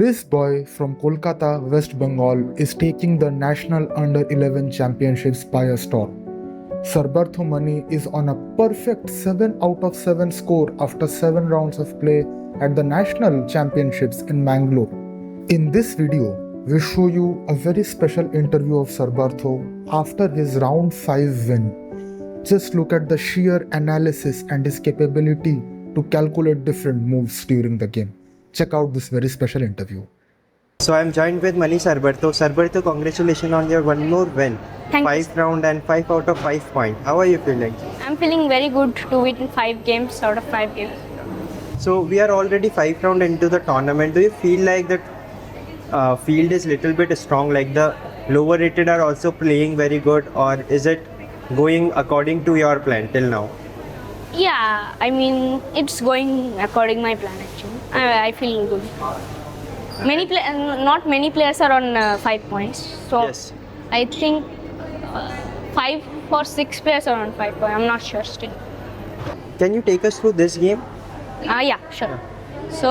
This boy from Kolkata, West Bengal is taking the national under-11 championships by a storm. Sarbartho Mani is on a perfect 7 out of 7 score after 7 rounds of play at the national championships in Mangalore. In this video, we show you a very special interview of Sarbartho after his round 5 win. Just look at the sheer analysis and his capability to calculate different moves during the game. Check out this very special interview. So I'm joined with Mani Sarbartho. Sarbartho, congratulations on your one more win. Thank you. 5 round and 5 out of 5 points. How are you feeling? I'm feeling very good to win 5 games out of 5 games. So we are already 5 round into the tournament. Do you feel like that field is little bit strong, like the lower rated are also playing very good, or is it going according to your plan till now? Yeah, I mean it's going according my plan actually. I feel good. Not many players are on 5 points. So Yes. I think 5 or 6 players are on 5 points. I'm not sure still. Can you take us through this game? Yeah, sure. So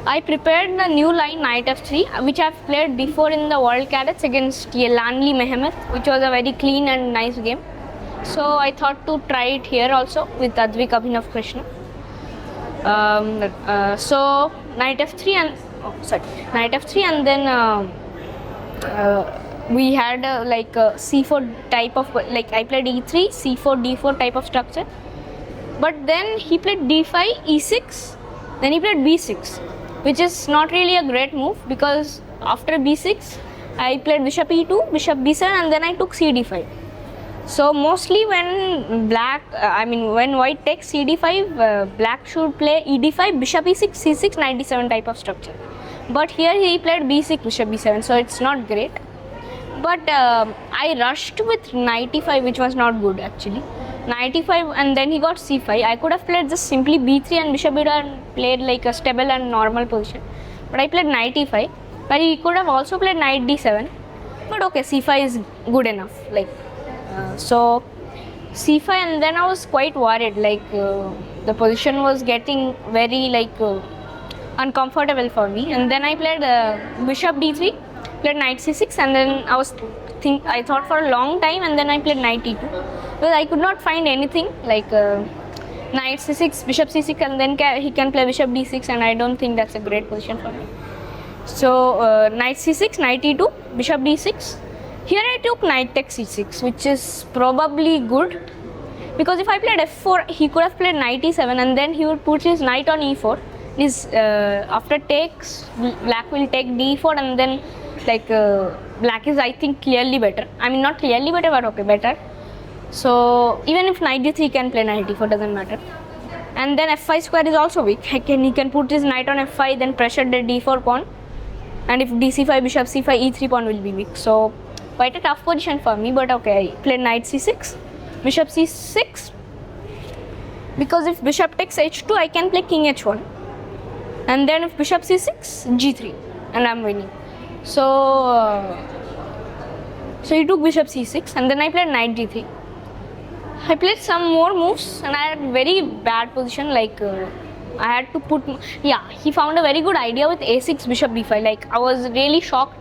I prepared the new line Knight F3, which I've played before in the World Cadets against Yelanli Mehmet, which was a very clean and nice game. So I thought to try it here also with Advik Abhinav Krishna. So Knight F3 and then we had like a C4 type of, like I played E3, C4, D4 type of structure. But then he played D5, E6, then he played B6, which is not really a great move because after B6 I played Bishop E2, Bishop B7, and then I took CD5. So mostly when when white takes CD5, black should play ED5, Bishop E6, C6, Knight D7 type of structure. But here he played B6, Bishop B7, so it's not great. But I rushed with Knight E5, which was not good actually. Knight E5 and then he got C5. I could have played just simply B3 and Bishop E2 and played like a stable and normal position. But I played Knight E5. But he could have also played Knight D7. But okay, C5 is good enough. So C5, and then I was quite worried. The position was getting very uncomfortable for me. And then I played Bishop D3, played Knight C6, and then I thought for a long time, and then I played Knight E2. Because I could not find anything like Knight C6, Bishop C6, and then he can play Bishop D6, and I don't think that's a great position for me. So Knight C6, Knight E2, Bishop D6. Here I took Knight takes C6, which is probably good because if I played F4, he could have played Knight E7, and then he would put his Knight on E4. After takes, Black will take D4, and then Black is, I think, clearly better. I mean, not clearly better, but okay, better. So even if Knight D3 can play Knight D4, doesn't matter. And then F5 square is also weak. He can put his Knight on F5, then pressure the D4 pawn. And if DC5, Bishop C5, E3 pawn will be weak. So quite a tough position for me, but okay, I played Knight C6, Bishop C6. Because if Bishop takes H2, I can play King H1. And then if Bishop C6, G3, and I'm winning. So he took Bishop C6, and then I played Knight D3. I played some more moves, and I had very bad position. I had to put. Yeah, he found a very good idea with A6, Bishop B5. I was really shocked.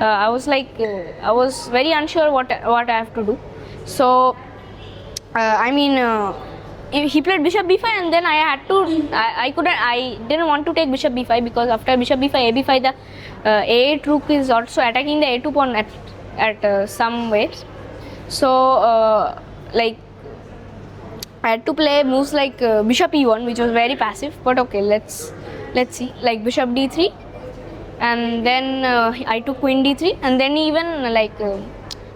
I was very unsure what I have to do. So he played Bishop B5, and then I had to. I didn't want to take Bishop B5 because after Bishop B5, A5, the A8 rook is also attacking the A2 pawn at some waves. So I had to play moves like Bishop E1, which was very passive. But okay, let's see. Like Bishop D3, and then I took Queen D3, and then even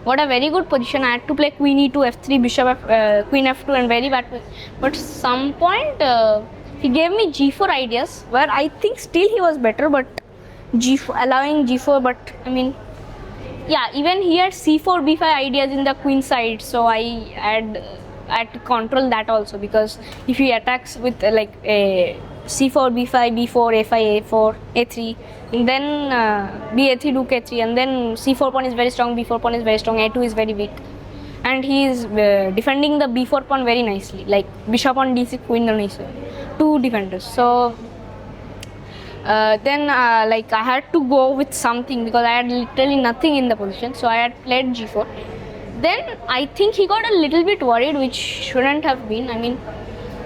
what a very good position. I had to play Queen E2, F3, Bishop Queen F2, and very bad. But some point he gave me G4 ideas where I think still he was better, but G4 allowing G4. But I mean, yeah, even he had C4, B5 ideas in the queen side. So I had to control that also, because if he attacks with a C4, B5, B4, A5, A4, A3, and then B3, Rook A3, and then C4 pawn is very strong, B4 pawn is very strong, A2 is very weak, and he is defending the B4 pawn very nicely, like Bishop on D6, Queen on E7, two defenders. So Then like I had to go with something because I had literally nothing in the position, so I had played g4. Then I think he got a little bit worried, which shouldn't have been. I mean,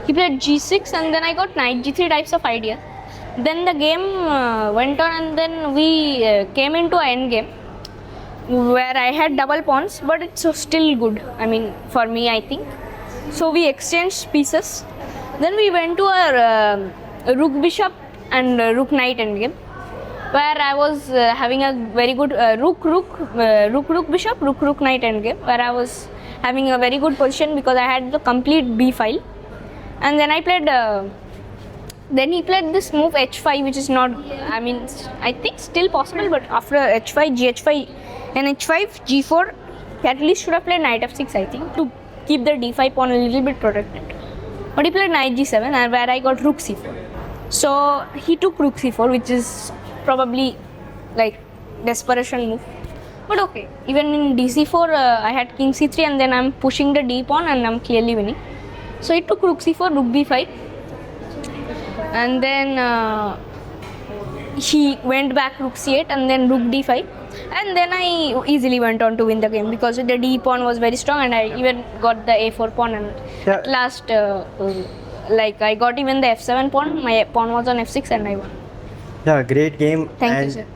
he played g6 and then I got knight g3 types of idea. Then the game went on and then we came into an end game where I had double pawns, but it's still good. I mean, for me, I think. So we exchanged pieces. Then we went to a rook bishop and rook knight endgame, where I was having a very good rook bishop, rook knight endgame, where I was having a very good position because I had the complete b file. And then I played. Then he played this move h5, which is not. I mean, I think still possible, but after h5, gh5, and h5, g4, he at least should have played knight f6. I think to keep the d5 pawn a little bit protected. But he played knight g7, and where I got rook c4. So he took rook c4, which is probably like desperation move. But okay, even in dc4, I had king c3, and then I'm pushing the d pawn, and I'm clearly winning. So he took rook c4, rook b5, and then he went back rook c8, and then rook d5, and then I easily went on to win the game because the d pawn was very strong, and I even got the a4 pawn, and at last like I got even the f7 pawn. My pawn was on f6 and I won. Yeah, great game. Thank you, sir.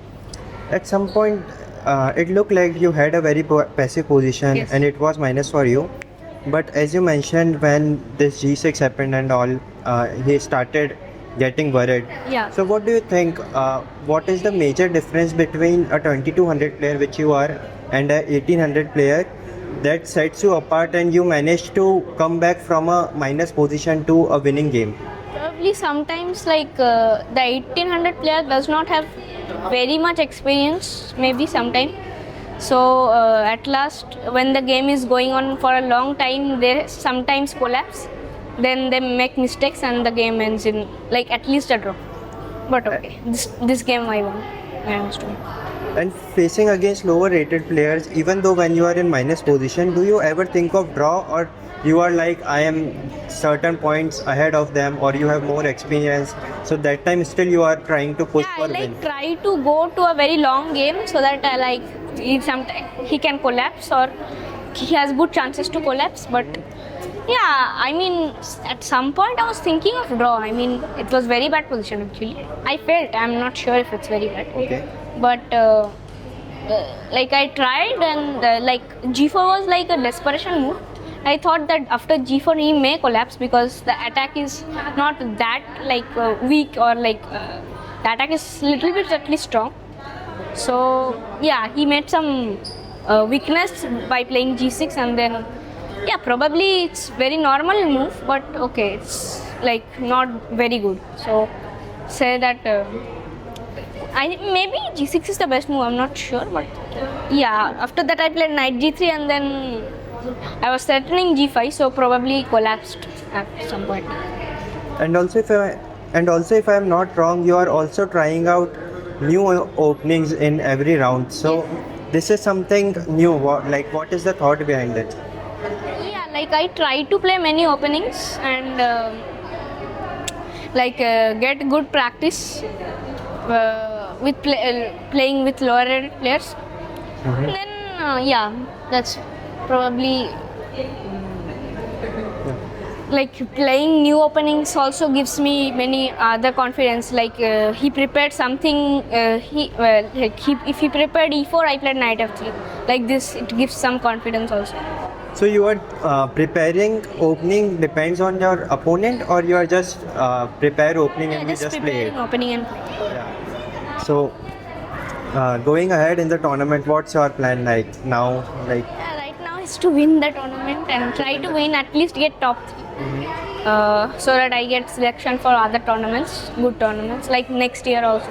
At some point, it looked like you had a very passive position, Yes. and it was minus for you. But as you mentioned, when this g6 happened and all, he started getting worried. Yeah. So what do you think? What is the major difference between a 2200 player, which you are, and a 1800 player that sets you apart and you manage to come back from a minus position to a winning game? Probably sometimes like the 1800 player does not have very much experience, maybe sometime. So at last, when the game is going on for a long time, they sometimes collapse. Then they make mistakes and the game ends in like at least a draw. But okay, this game I won. I understood. And facing against lower rated players, even though when you are in minus position, do you ever think of draw, or you are like, I am certain points ahead of them, or you have more experience, so that time still you are trying to push Yeah, for I like win? try to go to a very long game so that I like if sometimes he can collapse or he has good chances to collapse. But yeah, I mean at some point I was thinking of draw. I mean it was very bad position actually. I felt, I'm not sure if it's very bad. Okay. But like I tried and like g4 was like a desperation move. I thought that after g4 he may collapse because the attack is not that like weak, or like the attack is little bit at least strong. So yeah, he made some weakness by playing g6, and then yeah, probably it's very normal move, but okay, it's like not very good. So say that maybe g6 is the best move, I'm not sure, but yeah, after that I played knight g3 and then I was threatening g5, so probably collapsed at some point. And also if I am not wrong, you are also trying out new openings in every round. So this is something new. What is the thought behind it? Yeah, like I try to play many openings and get good practice with playing with lower rated players. Mhm. Then yeah, that's probably like playing new openings also gives me many other confidence. Like he prepared something. If he prepared e4, I played knight f3. Like this, it gives some confidence also. So you are preparing opening depends on your opponent, or you are just prepare opening and you just play preparing it? opening and play. Yeah. So going ahead in the tournament, what's your plan like now? Yeah, right now is to win the tournament and try to win, at least get top 3. So that I get selection for other tournaments, good tournaments, like next year also.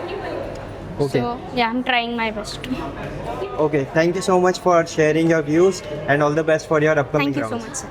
Okay. So yeah, I'm trying my best. Okay, thank you so much for sharing your views, and all the best for your upcoming Thank you so rounds. much, sir.